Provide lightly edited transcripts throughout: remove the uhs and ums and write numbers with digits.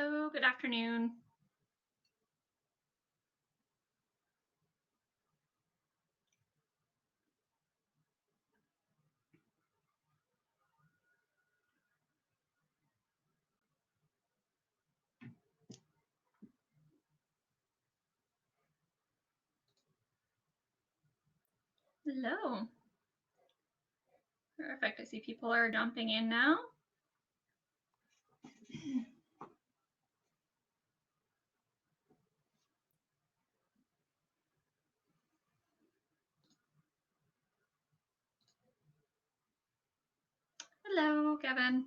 Hello, good afternoon. Hello. Perfect. I see people are jumping in now. Hello, Kevin.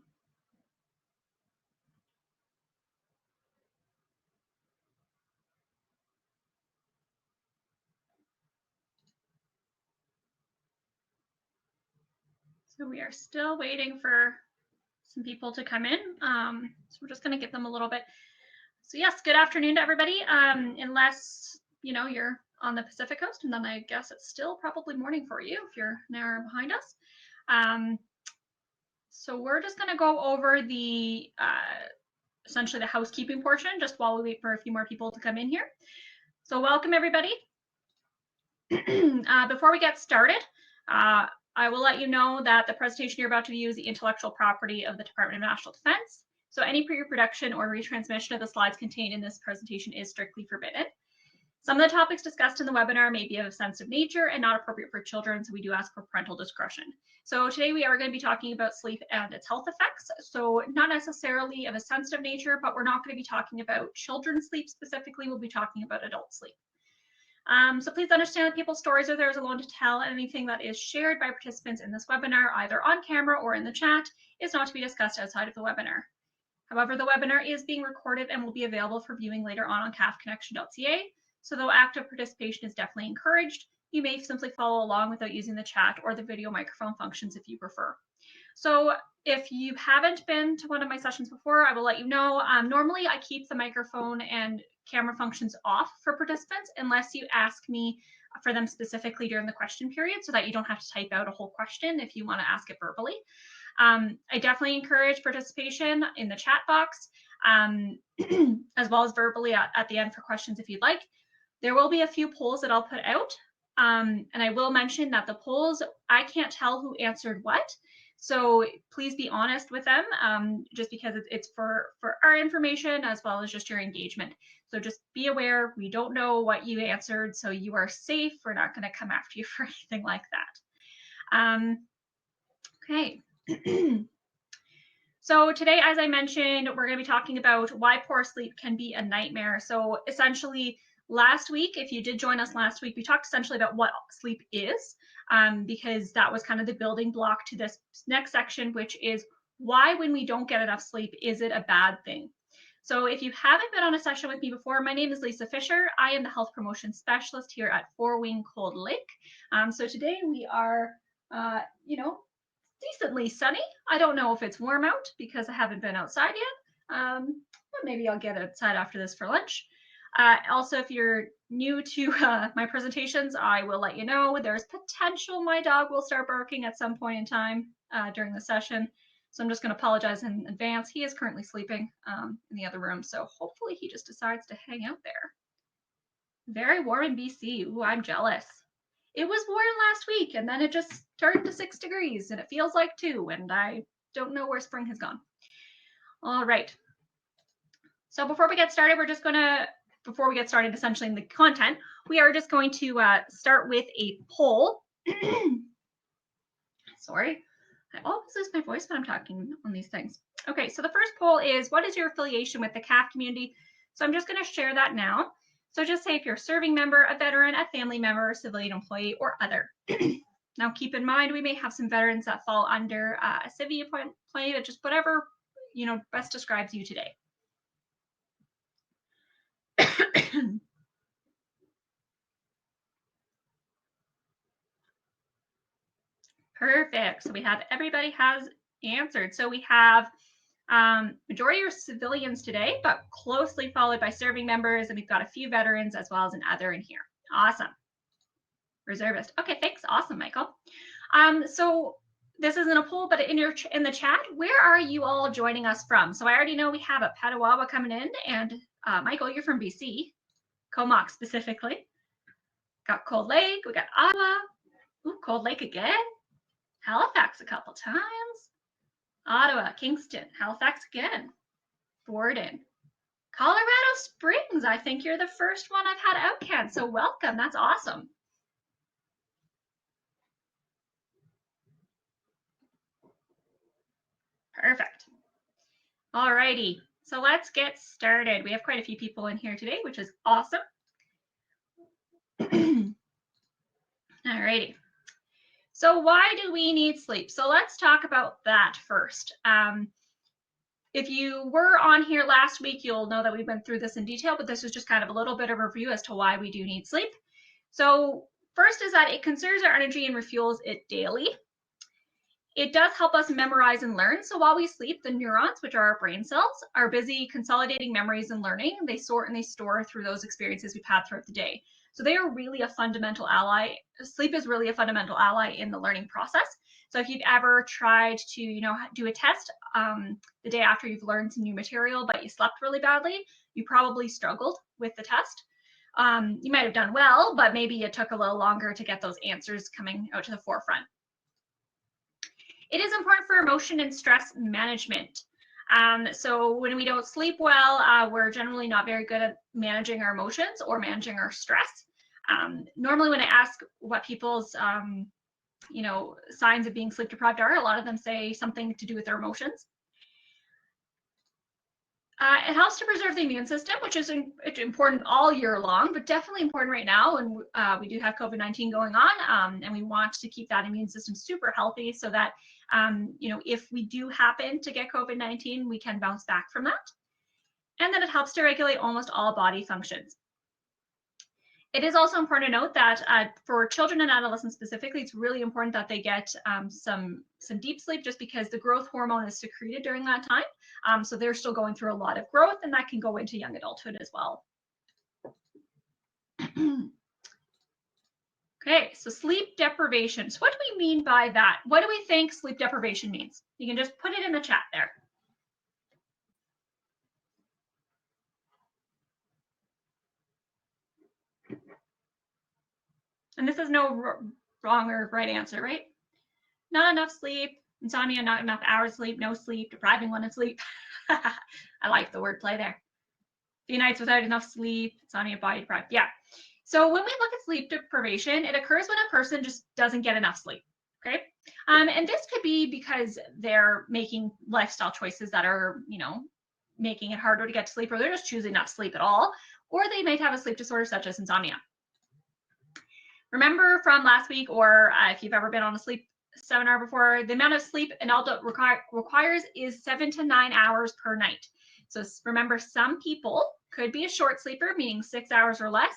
So we are still waiting for some people to come in. So we're just going to give them a little bit. So yes, good afternoon to everybody. Unless, you're on the Pacific Coast, and then I guess it's still probably morning for you if you're an hour behind us. So we're just going to go over the essentially the housekeeping portion just while we wait for a few more people to come in here. So welcome everybody. Before we get started, I will let you know that the presentation you're about to view is the intellectual property of the Department of National Defense. So any pre-production or retransmission of the slides contained in this presentation is strictly forbidden. Some of the topics discussed in the webinar may be of a sensitive nature and not appropriate for children, so we do ask for parental discretion. So today we are going to be talking about sleep and its health effects. So not necessarily of a sensitive nature, but we're not going to be talking about children's sleep specifically. We'll be talking about adult sleep. So please understand that people's stories are theirs alone to tell, and anything that is shared by participants in this webinar, either on camera or in the chat, is not to be discussed outside of the webinar. However, the webinar is being recorded and will be available for viewing later on cafconnection.ca. So though active participation is definitely encouraged, you may simply follow along without using the chat or the video microphone functions if you prefer. So if you haven't been to one of my sessions before, I will let you know. Normally I keep the microphone and camera functions off for participants unless you ask me for them specifically during the question period, so that you don't have to type out a whole question if you want to ask it verbally. I definitely encourage participation in the chat box, as well as verbally at the end for questions if you'd like. There will be a few polls that I'll put out, and I will mention that the polls, I can't tell who answered what. So please be honest with them, just because it's for our information as well as just your engagement. So just be aware, we don't know what you answered, so you are safe. We're not going to come after you for anything like that. Okay. So today, as I mentioned, we're going to be talking about why poor sleep can be a nightmare. So essentially, last week, if you did join us last week, we talked essentially about what sleep is, because that was kind of the building block to this next section, which is why, when we don't get enough sleep, is it a bad thing? So if you haven't been on a session with me before, my name is Lisa Fisher. I am the health promotion specialist here at Four Wing Cold Lake. So today we are, decently sunny. I don't know if it's warm out because I haven't been outside yet. But maybe I'll get outside after this for lunch. Also, if you're new to my presentations, I will let you know there's potential my dog will start barking at some point in time during the session. So I'm just going to apologize in advance. He is currently sleeping in the other room, so hopefully he just decides to hang out there. Very warm in BC. Ooh, I'm jealous. It was warm last week, and then it just turned to 6 degrees, and it feels like 2, and I don't know where spring has gone. All right. So before we get started, before we get started essentially in the content, we are just going to start with a poll. Sorry, I always lose my voice when I'm talking on these things. Okay, so the first poll is, what is your affiliation with the CAF community? So I'm just going to share that now. So just say if you're a serving member, a veteran, a family member, a civilian employee, or other. Now, keep in mind, we may have some veterans that fall under a civvy employee, but just whatever, best describes you today. Perfect. So we have, everybody has answered. So we have majority are civilians today, but closely followed by serving members, and we've got a few veterans as well as an other in here. Awesome. Reservist. Okay, thanks. Awesome, Michael. So this isn't a poll, but in the chat, where are you all joining us from? So I already know we have a Petawawa coming in, and Michael, you're from BC, Comox specifically. Got Cold Lake, we got Ottawa, ooh, Cold Lake again, Halifax a couple times, Ottawa, Kingston, Halifax again, Borden, Colorado Springs. I think you're the first one I've had out, Ken, so welcome. That's awesome. Perfect. All righty, so let's get started. We have quite a few people in here today, which is awesome. All righty. So why do we need sleep? So let's talk about that first. If you were on here last week, you'll know that we went through this in detail, but this is just kind of a little bit of a review as to why we do need sleep. So first is that it conserves our energy and refuels it daily. It does help us memorize and learn. So while we sleep, the neurons, which are our brain cells, are busy consolidating memories and learning. They sort and they store through those experiences we've had throughout the day. So they are really a fundamental ally. Sleep is really a fundamental ally in the learning process. So if you've ever tried to, do a test the day after you've learned some new material, but you slept really badly, you probably struggled with the test. You might have done well, but maybe it took a little longer to get those answers coming out to the forefront. It is important for emotion and stress management. So when we don't sleep well, we're generally not very good at managing our emotions or managing our stress. Normally when I ask what people's signs of being sleep deprived are, a lot of them say something to do with their emotions. It helps to preserve the immune system, which is important all year long, but definitely important right now. And we do have COVID-19 going on, and we want to keep that immune system super healthy so that, if we do happen to get COVID-19, we can bounce back from that. And then it helps to regulate almost all body functions. It is also important to note that for children and adolescents specifically, it's really important that they get some deep sleep, just because the growth hormone is secreted during that time. So they're still going through a lot of growth, and that can go into young adulthood as well. Okay, so sleep deprivation. So what do we mean by that? What do we think sleep deprivation means? You can just put it in the chat there. And this is no wrong or right answer, right? Not enough sleep, insomnia, not enough hours sleep, no sleep, depriving one of sleep. I like the wordplay there. Few nights without enough sleep, insomnia, body deprived. Yeah. So when we look at sleep deprivation, it occurs when a person just doesn't get enough sleep. Okay. And this could be because they're making lifestyle choices that are, making it harder to get to sleep, or they're just choosing not to sleep at all, or they might have a sleep disorder such as insomnia. Remember from last week, or if you've ever been on a sleep seminar before, the amount of sleep an adult requires is 7 to 9 hours per night. So remember, some people could be a short sleeper, meaning 6 hours or less,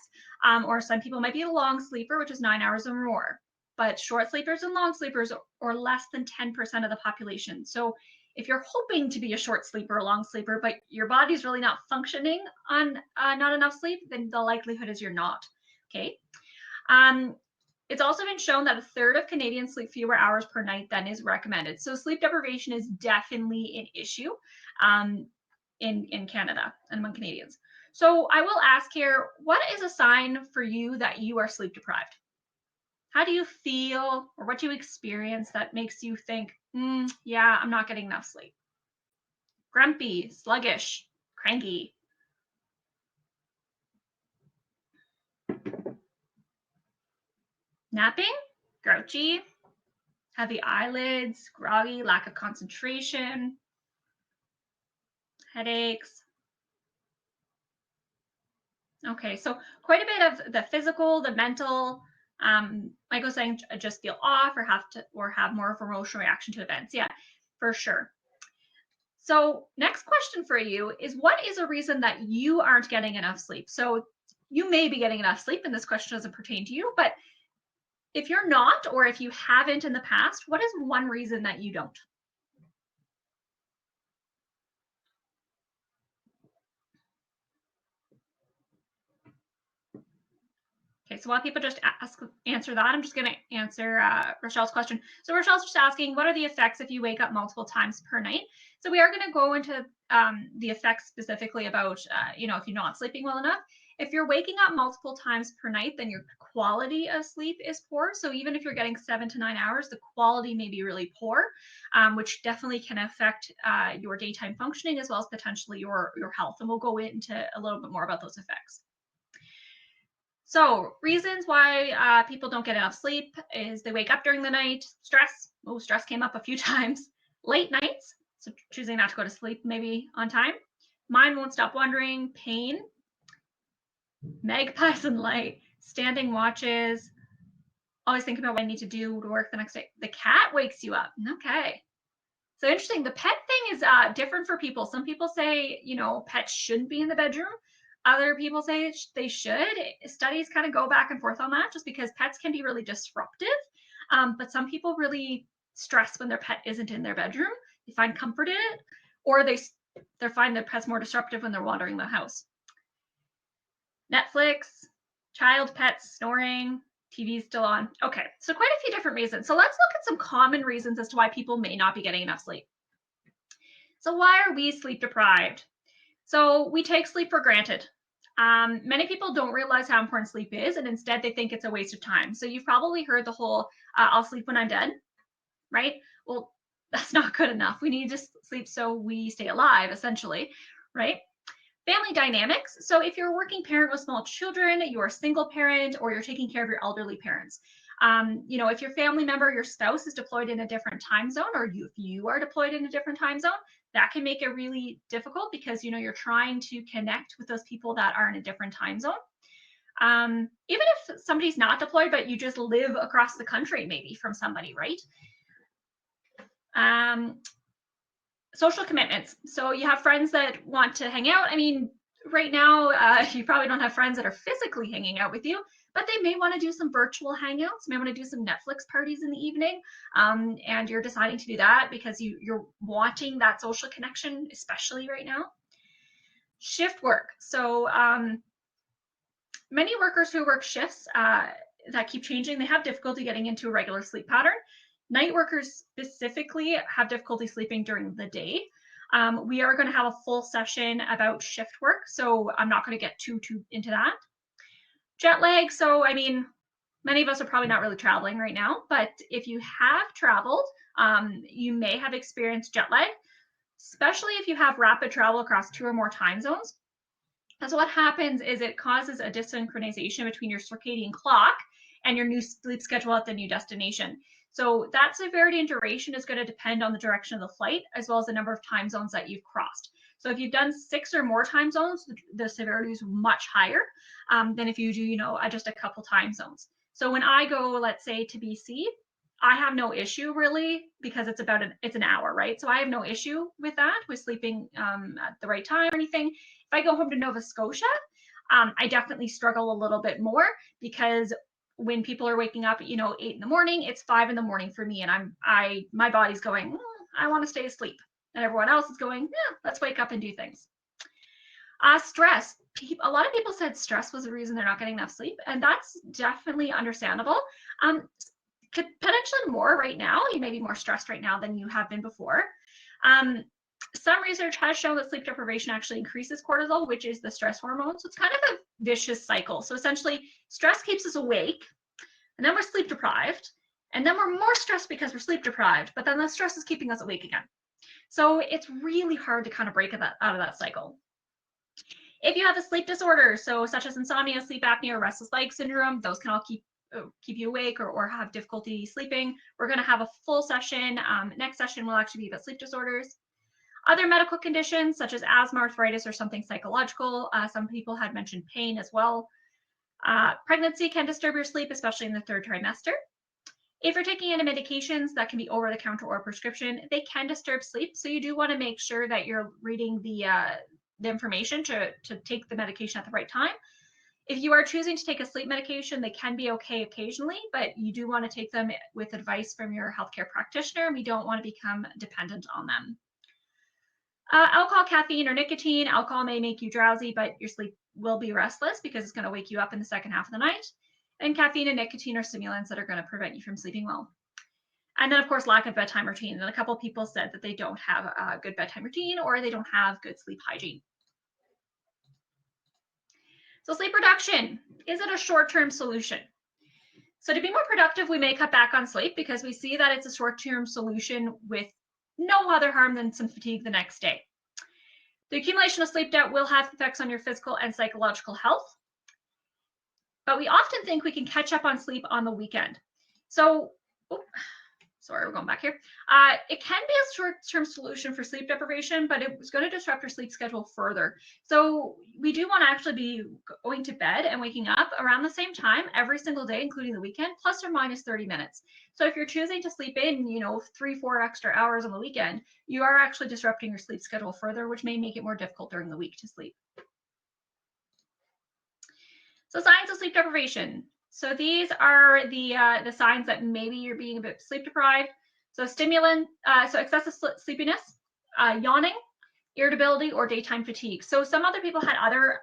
or some people might be a long sleeper, which is 9 hours or more. But short sleepers and long sleepers are less than 10% of the population. So if you're hoping to be a short sleeper or long sleeper, but your body's really not functioning on not enough sleep, then the likelihood is you're not. Okay. It's also been shown that a third of Canadians sleep fewer hours per night than is recommended. So sleep deprivation is definitely an issue in Canada and among Canadians. So I will ask here, what is a sign for you that you are sleep deprived? How do you feel, or what do you experience that makes you think, yeah, I'm not getting enough sleep? Grumpy, sluggish, cranky. Napping, grouchy, heavy eyelids, groggy, lack of concentration, headaches. Okay, so quite a bit of the physical, the mental. Michael's saying just feel off or have more of an emotional reaction to events. Yeah, for sure. So next question for you is, what is a reason that you aren't getting enough sleep? So you may be getting enough sleep, and this question doesn't pertain to you, but if you're not, or if you haven't in the past, what is one reason that you don't? Okay, so while people just answer that, I'm just going to answer Rochelle's question. So Rochelle's just asking, what are the effects if you wake up multiple times per night? So we are going to go into the effects specifically about, if you're not sleeping well enough. If you're waking up multiple times per night, then your quality of sleep is poor. So even if you're getting 7 to 9 hours, the quality may be really poor, which definitely can affect your daytime functioning as well as potentially your health. And we'll go into a little bit more about those effects. So reasons why people don't get enough sleep is they wake up during the night, stress. Oh, stress came up a few times. Late nights, so choosing not to go to sleep maybe on time. Mind won't stop wandering, pain, magpies and light, standing watches, always thinking about what I need to do to work the next day. The cat wakes you up. Okay. So interesting. The pet thing is different for people. Some people say, pets shouldn't be in the bedroom. Other people say they should. Studies kind of go back and forth on that just because pets can be really disruptive. But some people really stress when their pet isn't in their bedroom. They find comfort in it, or they find their pet's more disruptive when they're wandering the house. Netflix, child pets snoring, TV's still on. Okay, so quite a few different reasons. So let's look at some common reasons as to why people may not be getting enough sleep. So why are we sleep deprived? So we take sleep for granted. Many people don't realize how important sleep is, and instead they think it's a waste of time. So you've probably heard the whole, I'll sleep when I'm dead, right? Well, that's not good enough. We need to sleep so we stay alive, essentially, right? Family dynamics. So if you're a working parent with small children, you're a single parent, or you're taking care of your elderly parents. If your family member, your spouse is deployed in a different time zone, or if you are deployed in a different time zone, that can make it really difficult because, you're trying to connect with those people that are in a different time zone. Even if somebody's not deployed, but you just live across the country, maybe from somebody, right? Social commitments. So you have friends that want to hang out. I mean, right now, you probably don't have friends that are physically hanging out with you, but they may want to do some virtual hangouts, may want to do some Netflix parties in the evening. And you're deciding to do that because you're wanting that social connection, especially right now. Shift work. So many workers who work shifts that keep changing, they have difficulty getting into a regular sleep pattern. Night workers specifically have difficulty sleeping during the day. We are going to have a full session about shift work, so I'm not going to get too into that. Jet lag. So, I mean, many of us are probably not really traveling right now, but if you have traveled, you may have experienced jet lag, especially if you have rapid travel across 2 or more time zones. And so what happens is it causes a dysynchronization between your circadian clock and your new sleep schedule at the new destination. So that severity and duration is going to depend on the direction of the flight, as well as the number of time zones that you've crossed. So if you've done 6 or more time zones, the severity is much higher than if you do, just a couple time zones. So when I go, let's say, to BC, I have no issue really because it's an hour, right? So I have no issue with that, with sleeping at the right time or anything. If I go home to Nova Scotia, I definitely struggle a little bit more because when people are waking up, 8 in the morning, it's 5 in the morning for me, and my body's going, I want to stay asleep, and everyone else is going, yeah, let's wake up and do things. Stress. A lot of people said stress was the reason they're not getting enough sleep, and that's definitely understandable. Potentially more right now. You may be more stressed right now than you have been before. Some research has shown that sleep deprivation actually increases cortisol, which is the stress hormone. So it's kind of a vicious cycle. So essentially, stress keeps us awake, and then we're sleep deprived, and then we're more stressed because we're sleep deprived, but then the stress is keeping us awake again. So it's really hard to kind of break out of that cycle. If you have a sleep disorder, so such as insomnia, sleep apnea, or restless leg syndrome, those can all keep you awake or have difficulty sleeping. We're going to have a full session. Next session will actually be about sleep disorders. Other medical conditions such as asthma, arthritis, or something psychological. Some people had mentioned pain as well. Pregnancy can disturb your sleep, especially in the 3rd trimester. If you're taking any medications that can be over the counter or prescription, they can disturb sleep. So you do want to make sure that you're reading the information to take the medication at the right time. If you are choosing to take a sleep medication, they can be okay occasionally, but you do want to take them with advice from your healthcare practitioner. We don't want to become dependent on them. Alcohol, caffeine, or nicotine. Alcohol may make you drowsy, but your sleep will be restless because it's going to wake you up in the second half of the night. And caffeine and nicotine are stimulants that are going to prevent you from sleeping well. And then, of course, lack of bedtime routine. And a couple of people said that they don't have a good bedtime routine or they don't have good sleep hygiene. So sleep reduction, is it a short-term solution? So to be more productive, we may cut back on sleep because we see that it's a short-term solution with no other harm than some fatigue the next day. The accumulation of sleep debt will have effects on your physical and psychological health, but we often think we can catch up on sleep on the weekend. So, sorry, we're going back here. It can be a short-term solution for sleep deprivation, but it's going to disrupt your sleep schedule further. So we do want to actually be going to bed and waking up around the same time every single day, including the weekend, plus or minus 30 minutes. So if you're choosing to sleep in, 3-4 extra hours on the weekend, you are actually disrupting your sleep schedule further, which may make it more difficult during the week to sleep. So signs of sleep deprivation. So these are the signs that maybe you're being a bit sleep deprived. So stimulant, so excessive sleepiness, yawning, irritability, or daytime fatigue. So some other people had other,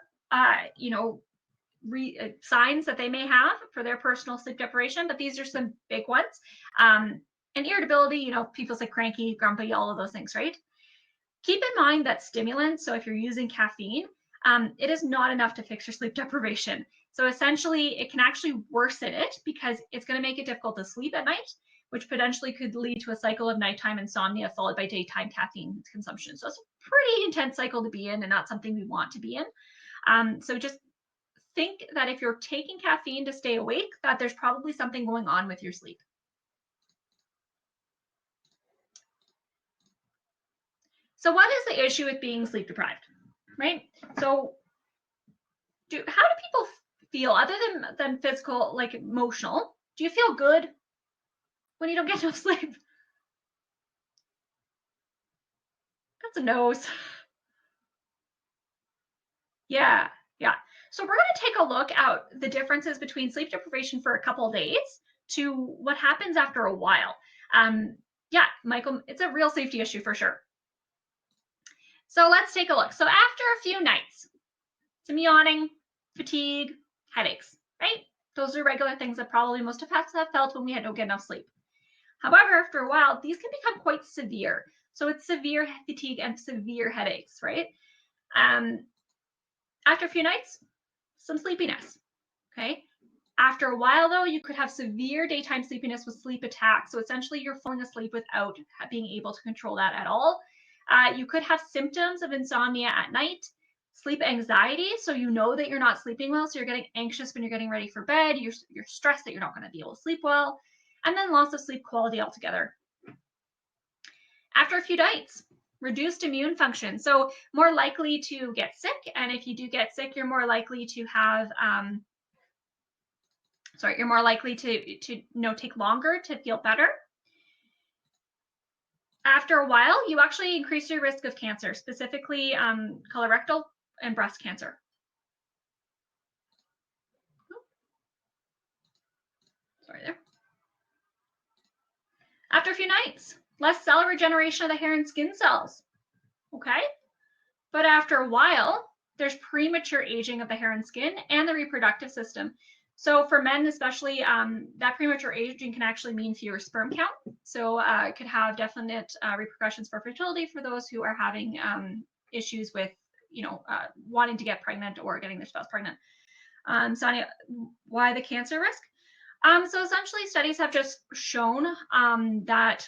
signs that they may have for their personal sleep deprivation, but these are some big ones. And irritability, people say cranky, grumpy, all of those things, right? Keep in mind that stimulants, so if you're using caffeine, it is not enough to fix your sleep deprivation. So essentially, it can actually worsen it because it's going to make it difficult to sleep at night, which potentially could lead to a cycle of nighttime insomnia followed by daytime caffeine consumption. So it's a pretty intense cycle to be in and not something we want to be in. So just think that if you're taking caffeine to stay awake, that there's probably something going on with your sleep. So what is the issue with being sleep deprived, right? So how do people feel other than physical, like emotional? Do you feel good when you don't get enough sleep? That's a nose. Yeah. So we're going to take a look at the differences between sleep deprivation for a couple of days to what happens after a while. Yeah, Michael, it's a real safety issue for sure. So let's take a look. So after a few nights, some yawning, fatigue, headaches, right? Those are regular things that probably most of us have felt when we don't get enough sleep. However, after a while, these can become quite severe. So it's severe fatigue and severe headaches, right? After a few nights, some sleepiness, okay? After a while, though, you could have severe daytime sleepiness with sleep attacks. So essentially, you're falling asleep without being able to control that at all. You could have symptoms of insomnia at night, sleep anxiety. So you know that you're not sleeping well. So you're getting anxious when you're getting ready for bed. You're stressed that you're not going to be able to sleep well. And then loss of sleep quality altogether. After a few nights, reduced immune function. So more likely to get sick. And if you do get sick, you're more likely to have, you're more likely to take longer to feel better. After a while, you actually increase your risk of cancer, specifically colorectal and breast cancer. Sorry there. After a few nights, less cell regeneration of the hair and skin cells. Okay? But after a while, there's premature aging of the hair and skin and the reproductive system. So for men especially, that premature aging can actually mean fewer sperm count. So it could have definite repercussions for fertility for those who are having issues with, wanting to get pregnant or getting their spouse pregnant. Sonia, why the cancer risk? So essentially studies have just shown that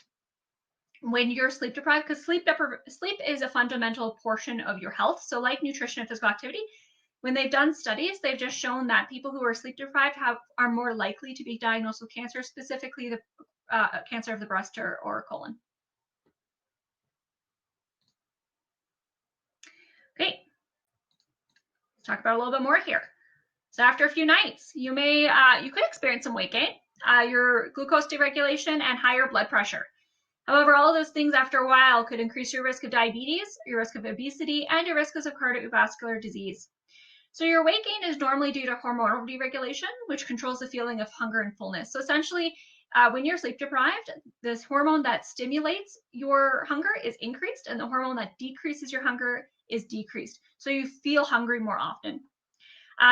when you're sleep deprived, because sleep is a fundamental portion of your health. So like nutrition and physical activity, when they've done studies, they've just shown that people who are sleep deprived are more likely to be diagnosed with cancer, specifically the cancer of the breast or colon. Okay, let's talk about a little bit more here. So after a few nights, you could experience some weight gain, your glucose deregulation, and higher blood pressure. However, all of those things after a while could increase your risk of diabetes, your risk of obesity, and your risk of cardiovascular disease. So your weight gain is normally due to hormonal deregulation, which controls the feeling of hunger and fullness. So essentially, when you're sleep deprived, this hormone that stimulates your hunger is increased, and the hormone that decreases your hunger is decreased. So you feel hungry more often.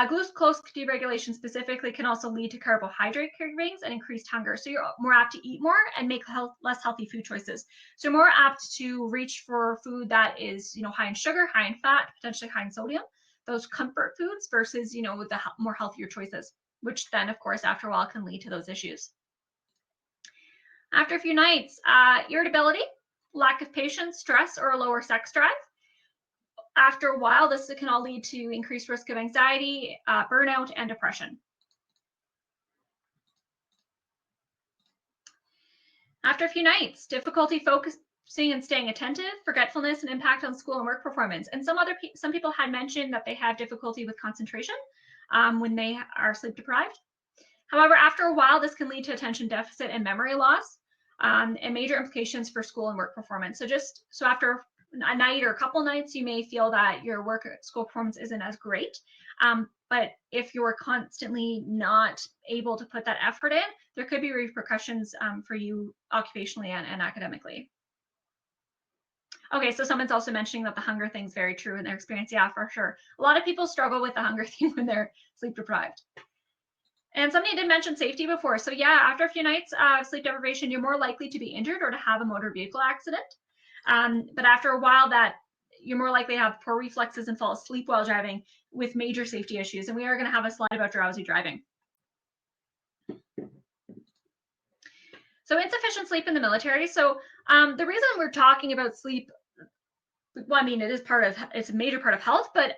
Glucose deregulation specifically can also lead to carbohydrate cravings and increased hunger. So you're more apt to eat more and make less healthy food choices. So you're more apt to reach for food that is, high in sugar, high in fat, potentially high in sodium, those comfort foods versus, the more healthier choices, which then, of course, after a while can lead to those issues. After a few nights, irritability, lack of patience, stress, or a lower sex drive. After a while, this can all lead to increased risk of anxiety, burnout, and depression. After a few nights, difficulty focusing and staying attentive, forgetfulness, and impact on school and work performance. And some people had mentioned that they have difficulty with concentration when they are sleep deprived. However, after a while, this can lead to attention deficit and memory loss, and major implications for school and work performance. So after a night or a couple nights, you may feel that your work or school performance isn't as great. But if you're constantly not able to put that effort in, there could be repercussions for you occupationally and academically. Okay, so someone's also mentioning that the hunger thing's very true in their experience. Yeah, for sure. A lot of people struggle with the hunger thing when they're sleep deprived. And somebody did mention safety before. So yeah, after a few nights of sleep deprivation, you're more likely to be injured or to have a motor vehicle accident. But after a while, that you're more likely to have poor reflexes and fall asleep while driving with major safety issues. And we are going to have a slide about drowsy driving. So insufficient sleep in the military. So the reason we're talking about sleep, well, I mean, it's a major part of health, but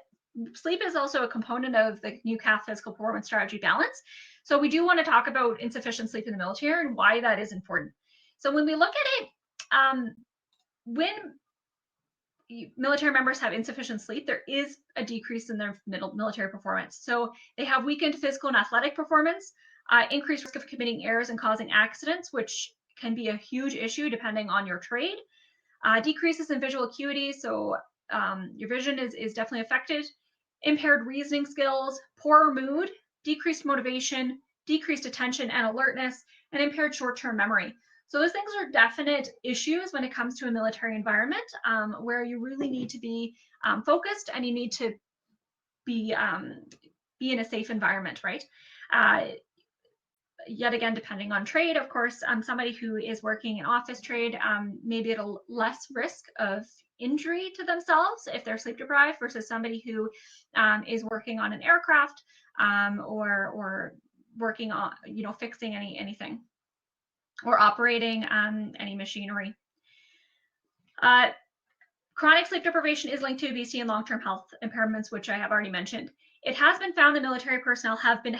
sleep is also a component of the UCAF physical performance strategy balance. So we do want to talk about insufficient sleep in the military and why that is important. So when we look at it, when military members have insufficient sleep, there is a decrease in their military performance. So they have weakened physical and athletic performance, increased risk of committing errors and causing accidents, which can be a huge issue depending on your trade. Decreases in visual acuity, so your vision is definitely affected. Impaired reasoning skills, poor mood, decreased motivation, decreased attention and alertness, and impaired short-term memory. So those things are definite issues when it comes to a military environment where you really need to be focused and you need to be in a safe environment, right? Yet again, depending on trade, of course, somebody who is working in office trade may be at a less risk of injury to themselves if they're sleep deprived versus somebody who is working on an aircraft or working on, fixing anything or operating any machinery. Chronic sleep deprivation is linked to obesity and long-term health impairments, which I have already mentioned. It has been found that military personnel have been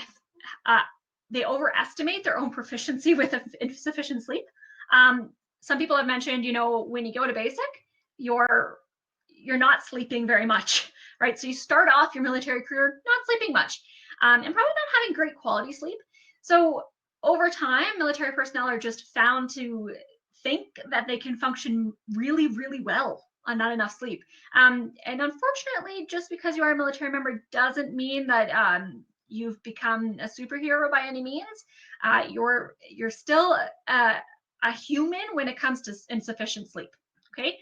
they overestimate their own proficiency with insufficient sleep. Some people have mentioned, when you go to basic, you're not sleeping very much, right? So you start off your military career not sleeping much, and probably not having great quality sleep. So over time, military personnel are just found to think that they can function really, really well on not enough sleep. And unfortunately, just because you are a military member doesn't mean that you've become a superhero by any means. You're still a human when it comes to insufficient sleep. Okay.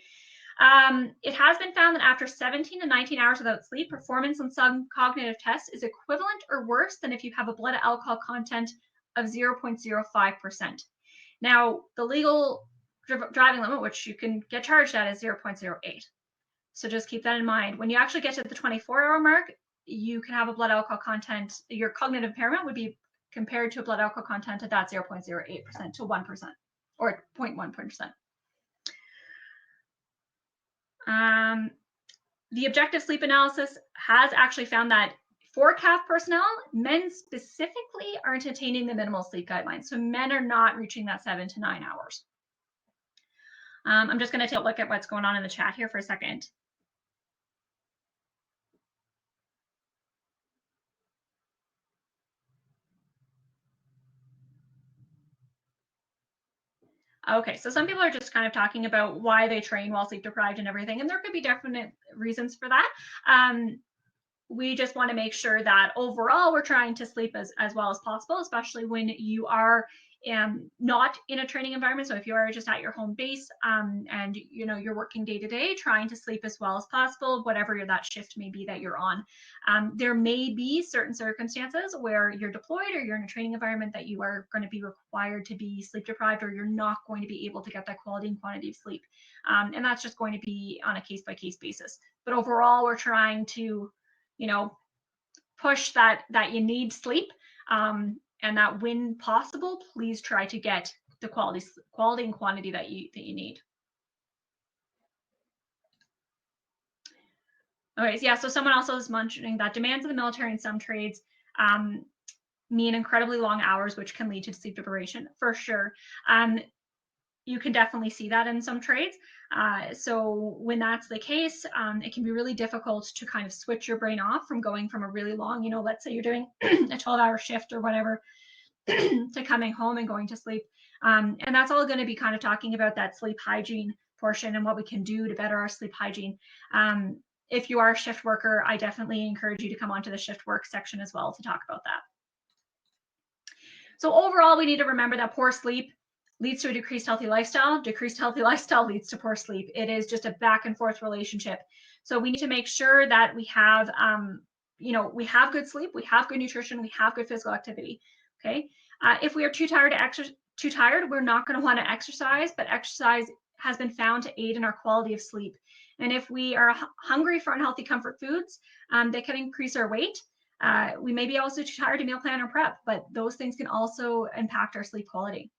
It has been found that after 17 to 19 hours without sleep, performance on some cognitive tests is equivalent or worse than if you have a blood alcohol content of 0.05%. Now, the legal driving limit, which you can get charged at, is 0.08. So just keep that in mind. When you actually get to the 24-hour mark, you can have a blood alcohol content. Your cognitive impairment would be compared to a blood alcohol content at that 0.08% to 1% or 0.1%. The objective sleep analysis has actually found that for CAF personnel, men specifically aren't attaining the minimal sleep guidelines. So men are not reaching that 7 to 9 hours. I'm just going to take a look at what's going on in the chat here for a second. Okay, so some people are just kind of talking about why they train while sleep deprived and everything, and there could be definite reasons for that. We just want to make sure that overall we're trying to sleep as well as possible, especially when you are not in a training environment. So if you are just at your home base and you're working day to day, trying to sleep as well as possible, whatever that shift may be that you're on. There may be certain circumstances where you're deployed or you're in a training environment that you are going to be required to be sleep deprived, or you're not going to be able to get that quality and quantity of sleep. And that's just going to be on a case by case basis. But overall, we're trying to, push that you need sleep. And that when possible, please try to get the quality and quantity that you need. Okay, so yeah, so someone also is mentioning that demands of the military and some trades mean incredibly long hours, which can lead to sleep deprivation, for sure. You can definitely see that in some trades. So when that's the case, it can be really difficult to kind of switch your brain off from going from a really long, let's say you're doing a 12-hour shift or whatever, to coming home and going to sleep. And that's all going to be kind of talking about that sleep hygiene portion and what we can do to better our sleep hygiene. If you are a shift worker, I definitely encourage you to come onto the shift work section as well to talk about that. So overall, we need to remember that poor sleep leads to a decreased healthy lifestyle. Decreased healthy lifestyle leads to poor sleep. It is just a back and forth relationship. So we need to make sure that we have, we have good sleep, we have good nutrition, we have good physical activity. Okay. If we are too tired to exercise, we're not going to want to exercise, but exercise has been found to aid in our quality of sleep. And if we are hungry for unhealthy comfort foods, that can increase our weight. We may be also too tired to meal plan or prep, but those things can also impact our sleep quality.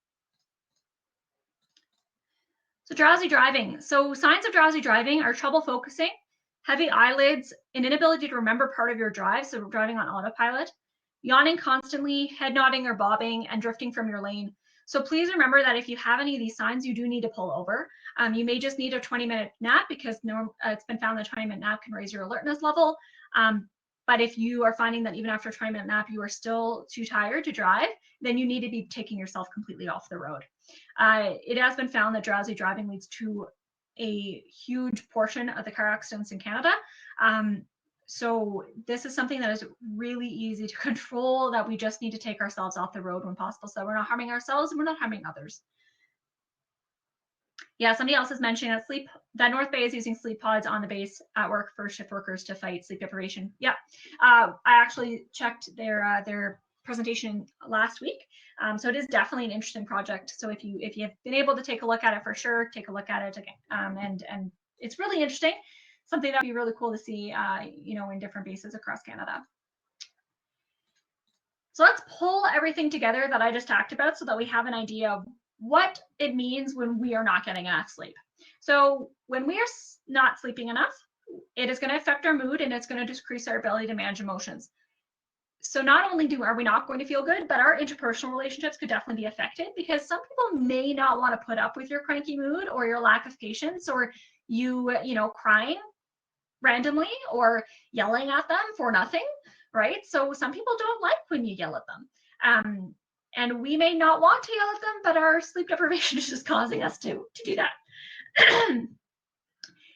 So drowsy driving. So signs of drowsy driving are trouble focusing, heavy eyelids, an inability to remember part of your drive, so driving on autopilot, yawning constantly, head nodding or bobbing, and drifting from your lane. So please remember that if you have any of these signs, you do need to pull over. You may just need a 20-minute nap because it's been found that a 20-minute nap can raise your alertness level. But if you are finding that even after a 20-minute nap, you are still too tired to drive, then you need to be taking yourself completely off the road. It has been found that drowsy driving leads to a huge portion of the car accidents in Canada. So this is something that is really easy to control, that we just need to take ourselves off the road when possible, so we're not harming ourselves and we're not harming others. Yeah, somebody else is mentioning that North Bay is using sleep pods on the base at work for shift workers to fight sleep deprivation. Yeah, I actually checked their presentation last week. So it is definitely an interesting project. So if you've been able to take a look at it, for sure, take a look at it again. And it's really interesting. Something that would be really cool to see, in different bases across Canada. So let's pull everything together that I just talked about so that we have an idea of what it means when we are not getting enough sleep. So when we are not sleeping enough, it is going to affect our mood and it's going to decrease our ability to manage emotions. So not only are we not going to feel good, but our interpersonal relationships could definitely be affected, because some people may not want to put up with your cranky mood or your lack of patience, or you crying randomly or yelling at them for nothing, right? So some people don't like when you yell at them. And we may not want to yell at them, but our sleep deprivation is just causing us to do that.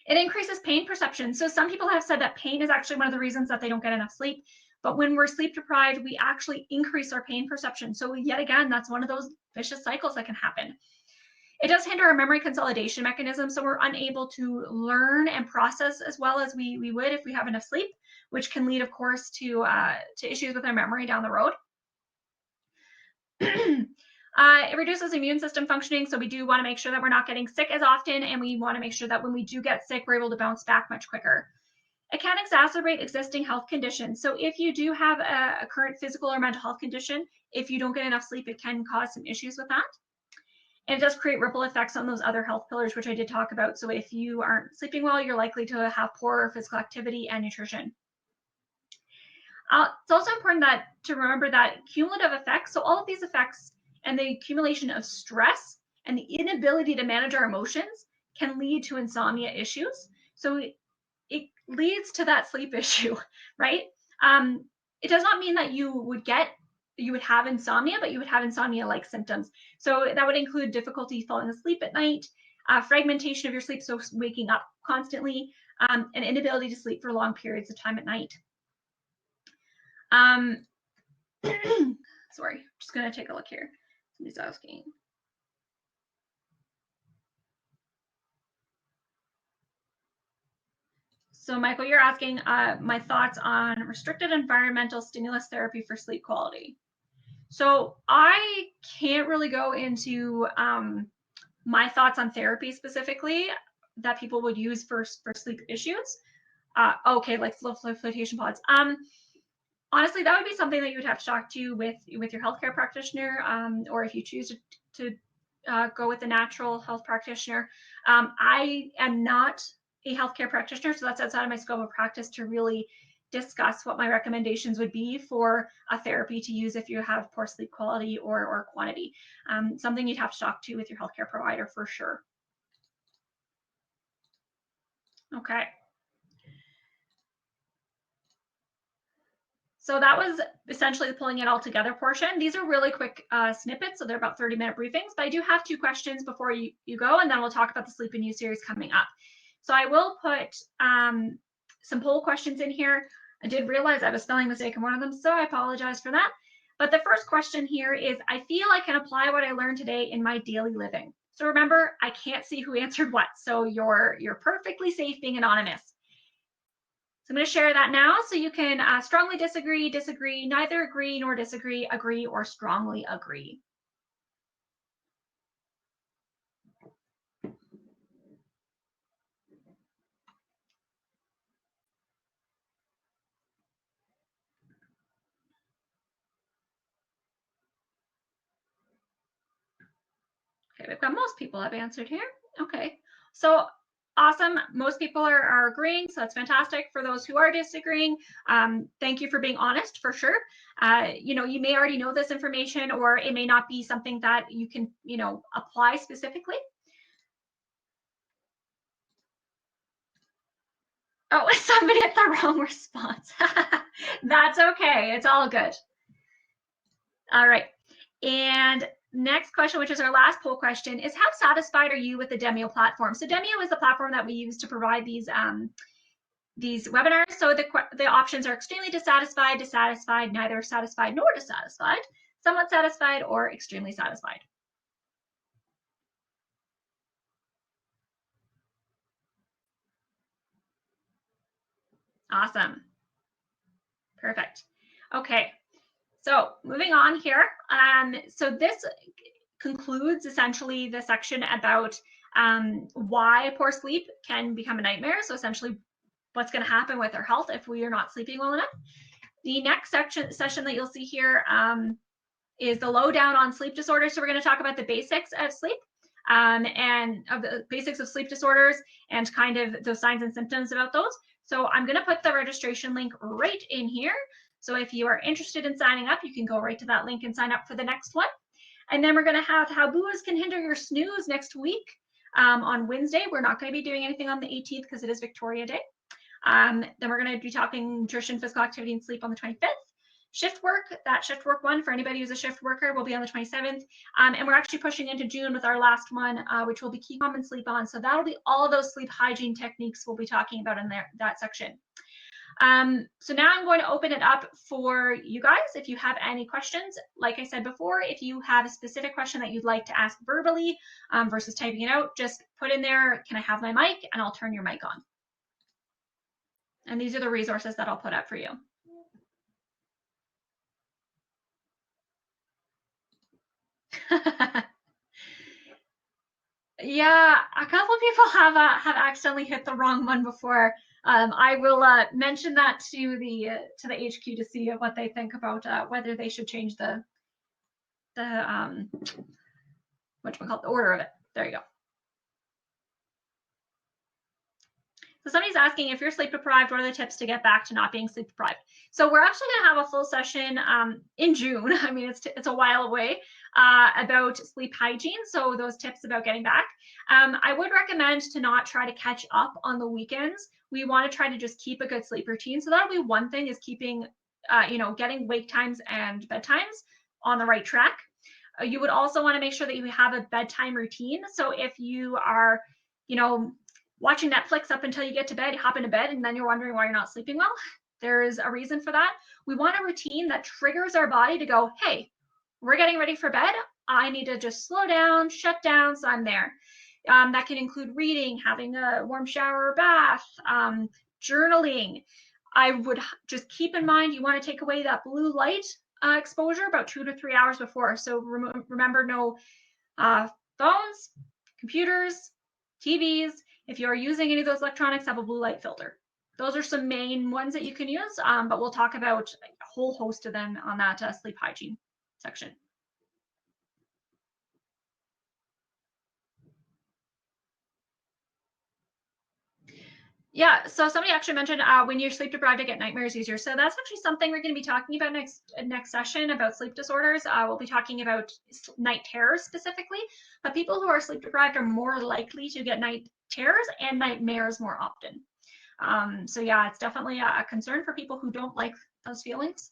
It increases pain perception. So some people have said that pain is actually one of the reasons that they don't get enough sleep. But when we're sleep deprived, we actually increase our pain perception. So yet again, that's one of those vicious cycles that can happen. It does hinder our memory consolidation mechanism, so we're unable to learn and process as well as we would if we have enough sleep, which can lead, of course, to issues with our memory down the road. It reduces immune system functioning, so we do want to make sure that we're not getting sick as often, and we want to make sure that when we do get sick, we're able to bounce back much quicker. It can exacerbate existing health conditions. So if you do have a current physical or mental health condition, if you don't get enough sleep, it can cause some issues with that. And it does create ripple effects on those other health pillars, which I did talk about. So if you aren't sleeping well, you're likely to have poorer physical activity and nutrition. It's also important to remember that cumulative effects, so all of these effects and the accumulation of stress and the inability to manage our emotions can lead to insomnia issues. So it leads to that sleep issue, right? It does not mean that you would have insomnia, but you would have insomnia-like symptoms. So that would include difficulty falling asleep at night, fragmentation of your sleep, so waking up constantly, and inability to sleep for long periods of time at night. Sorry, just going to take a look here. Somebody's asking. So Michael, you're asking my thoughts on restricted environmental stimulus therapy for sleep quality. So I can't really go into my thoughts on therapy specifically that people would use for sleep issues. Okay, like flotation pods. Honestly, that would be something that you would have to talk to with your healthcare practitioner, or if you choose to go with a natural health practitioner. I am not a healthcare practitioner, so that's outside of my scope of practice to really discuss what my recommendations would be for a therapy to use if you have poor sleep quality or quantity. Something you'd have to talk to with your healthcare provider for sure. Okay. So that was essentially the pulling it all together portion. These are really quick snippets, so they're about 30-minute briefings, but I do have 2 questions before you go, and then we'll talk about the Sleep and You series coming up. So I will put some poll questions in here. I did realize I have a spelling mistake in one of them, so I apologize for that. But the first question here is, I feel I can apply what I learned today in my daily living. So remember, I can't see who answered what, so you're perfectly safe being anonymous. So I'm going to share that now, so you can strongly disagree, disagree, neither agree nor disagree, agree, or strongly agree. Okay, we've got most people have answered here. Okay, so awesome. Most people are agreeing, so that's fantastic. For those who are disagreeing, thank you for being honest, for sure. You know, you may already know this information, or it may not be something that you can, you know, apply specifically. Oh, somebody hit the wrong response. That's okay. It's all good. All right. And next question, which is our last poll question, is how satisfied are you with the Demio platform? So Demio is the platform that we use to provide these webinars. So the options are extremely dissatisfied, dissatisfied, neither satisfied nor dissatisfied, somewhat satisfied, or extremely satisfied. Awesome. Perfect. Okay. So moving on here. So this concludes essentially the section about why poor sleep can become a nightmare. So essentially what's going to happen with our health if we are not sleeping well enough. The next session that you'll see here is the lowdown on sleep disorders. So we're going to talk about the basics of sleep and of the basics of sleep disorders and kind of those signs and symptoms about those. So I'm going to put the registration link right in here. So if you are interested in signing up, you can go right to that link and sign up for the next one. And then we're going to have how buoys can hinder your snooze next week on Wednesday. We're not going to be doing anything on the 18th because it is Victoria Day. Then we're going to be talking nutrition, physical activity, and sleep on the 25th. Shift work, that shift work one for anybody who's a shift worker will be on the 27th. And we're actually pushing into June with our last one, which will be keep calm and sleep on. So that'll be all of those sleep hygiene techniques we'll be talking about in that section. So now I'm going to open it up for you guys. If you have any questions, like I said before, if you have a specific question that you'd like to ask verbally versus typing it out, just put in there, can I have my mic? And I'll turn your mic on. And these are the resources that I'll put up for you. Yeah, a couple of people have accidentally hit the wrong one before. I will mention that to the HQ to see what they think about whether they should change the whatchamacallit, the order of it. There you go. So somebody's asking, if you're sleep deprived, what are the tips to get back to not being sleep deprived? So we're actually going to have a full session in June. I mean, it's a while away about sleep hygiene. So those tips about getting back. I would recommend to not try to catch up on the weekends. We want to try to just keep a good sleep routine. So that'll be one thing, is keeping, getting wake times and bedtimes on the right track. You would also want to make sure that you have a bedtime routine. So if you are, watching Netflix up until you get to bed, you hop into bed, and then you're wondering why you're not sleeping well, there's a reason for that. We want a routine that triggers our body to go, hey, we're getting ready for bed. I need to just slow down, shut down, so I'm there. That can include reading, having a warm shower or bath, journaling. I would just keep in mind you want to take away that blue light exposure about 2 to 3 hours before. So remember, no phones, computers, TVs. If you're using any of those electronics, have a blue light filter. Those are some main ones that you can use, but we'll talk about a whole host of them on that sleep hygiene section. Yeah, so somebody actually mentioned when you're sleep deprived, to get nightmares easier. So that's actually something we're going to be talking about next session about sleep disorders. We'll be talking about night terrors specifically, but people who are sleep deprived are more likely to get night terrors and nightmares more often. So yeah, it's definitely a concern for people who don't like those feelings.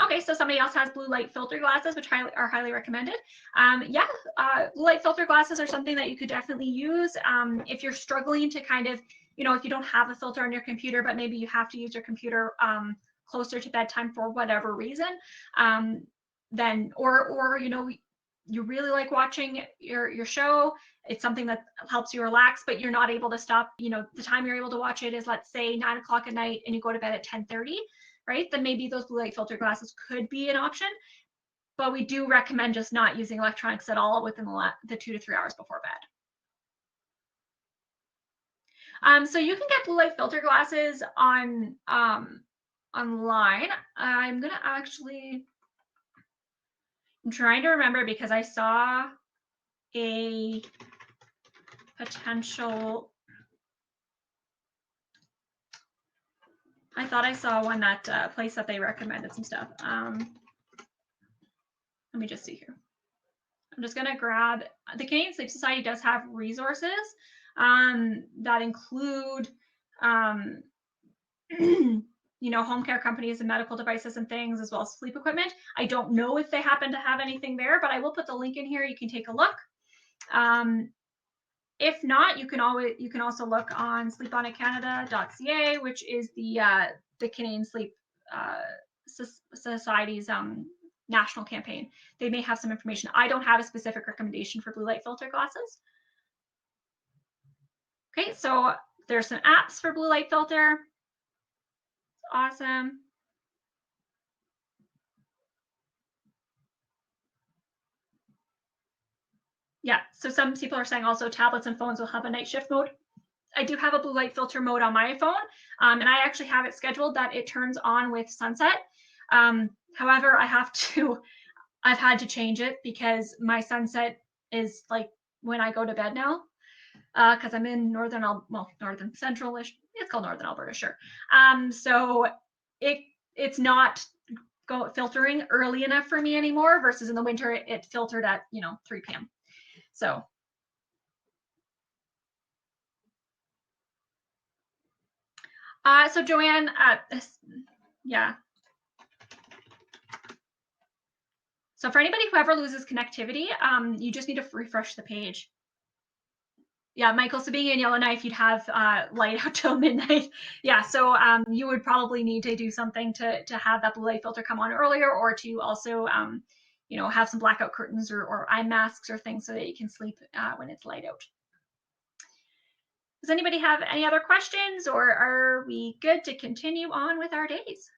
Okay, so somebody else has blue light filter glasses, which are highly recommended. Yeah, blue light filter glasses are something that you could definitely use if you're struggling to kind of, if you don't have a filter on your computer, but maybe you have to use your computer closer to bedtime for whatever reason, then, or you really like watching your show, it's something that helps you relax, but you're not able to stop, the time you're able to watch it is, let's say, 9 o'clock at night and you go to bed at 10:30. Right, then maybe those blue light filter glasses could be an option, but we do recommend just not using electronics at all within the 2 to 3 hours before bed. So you can get blue light filter glasses on online. I'm trying to remember because I saw a potential. I thought I saw one that place that they recommended some stuff. Let me just see here. I'm just going to grab, the Canadian Sleep Society does have resources that include, home care companies and medical devices and things, as well as sleep equipment. I don't know if they happen to have anything there, but I will put the link in here. You can take a look. If not, you can also look on sleeponitcanada.ca, which is the Canadian Sleep Society's national campaign. They may have some information. I don't have a specific recommendation for blue light filter glasses. Okay, so there's some apps for blue light filter. Awesome. Yeah, so some people are saying also tablets and phones will have a night shift mode. I do have a blue light filter mode on my phone, and I actually have it scheduled that it turns on with sunset. However, I've had to change it because my sunset is like when I go to bed now, because I'm in northern central-ish. It's called Northern Alberta, sure. So it's not filtering early enough for me anymore. Versus in the winter, it filtered at 3 p.m. So. So Joanne, yeah. So for anybody who ever loses connectivity, you just need to refresh the page. Yeah, Michael, so being in Yellowknife, you'd have light out till midnight. Yeah, so you would probably need to do something to have that blue light filter come on earlier, or to also, have some blackout curtains or eye masks or things so that you can sleep when it's light out. Does anybody have any other questions, or are we good to continue on with our days?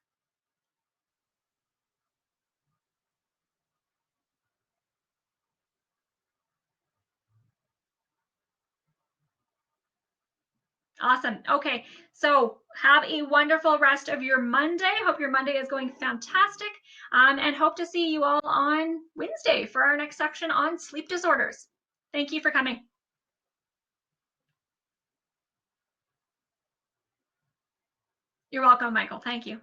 Awesome. Okay, so have a wonderful rest of your Monday. Hope your Monday is going fantastic, and hope to see you all on Wednesday for our next section on sleep disorders. Thank you for coming. You're welcome, Michael. Thank you.